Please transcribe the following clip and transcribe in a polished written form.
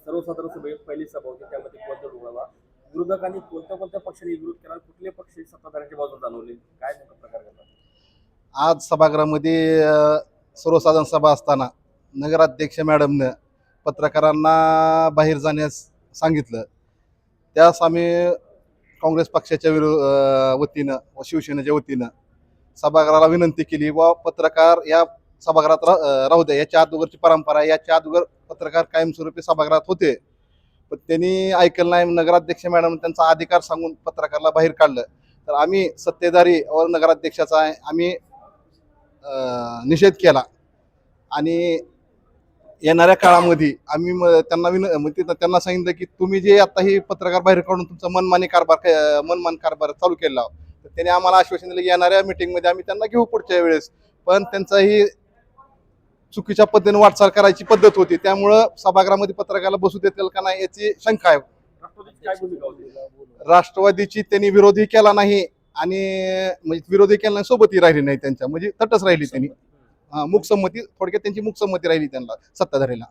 सर्वसाधारण सभेत पहिली सभा होती, त्यामध्ये गोंधळ उडाला. विरोधकांनी कोणत्या पक्षाने विरोध केला, कुठले पक्ष सत्ताधाऱ्यांच्या बाजूने जाणवले, काय नेमका प्रकार घडला? आज सभागृहामध्ये सर्वसाधारण सभा असताना नगराध्यक्ष मॅडमनं पत्रकारांना बाहेर जाण्यास सांगितलं. त्यास आम्ही काँग्रेस पक्षाच्या वतीनं व शिवसेनेच्या वतीनं सभागृहाला विनंती केली व पत्रकार या सभागृहात राहू द्या. याच्या अगोदरची परंपरा आहे, याच्या अगोदर पत्रकार कायमस्वरूपी सभागृहात होते, पण त्यांनी ऐकलं नाही. नगराध्यक्ष मॅडम त्यांचा अधिकार सांगून पत्रकाराला बाहेर काढलं. तर आम्ही सत्तेधारी व नगराध्यक्षाचा आम्ही निषेध केला आणि येणाऱ्या काळामध्ये आम्ही त्यांना सांगितलं की तुम्ही जे आता ही पत्रकार बाहेर काढून तुमचा मनमानी कारभार चालू केला, तर त्याने आम्हाला आश्वासन दिलं की येणाऱ्या मीटिंगमध्ये आम्ही त्यांना घेऊ पुढच्या वेळेस. पण त्यांचा ही चुकीच्या पद्धतीने वाटचाल करायची पद्धत होती, त्यामुळं सभागृहामध्ये पत्रकाराला बसू देतील का नाही याची शंका आहे. राष्ट्रवादीची काय भूमिका होती? राष्ट्रवादीची त्यांनी विरोधी केला नाही आणि म्हणजे विरोधी केला नाही, सोबतही राहिली नाही त्यांच्या, म्हणजे तटच राहिली त्यांनी. मूक संमती, थोडक्यात त्यांची मूक संमती राहिली त्यांना सत्ताधारीला.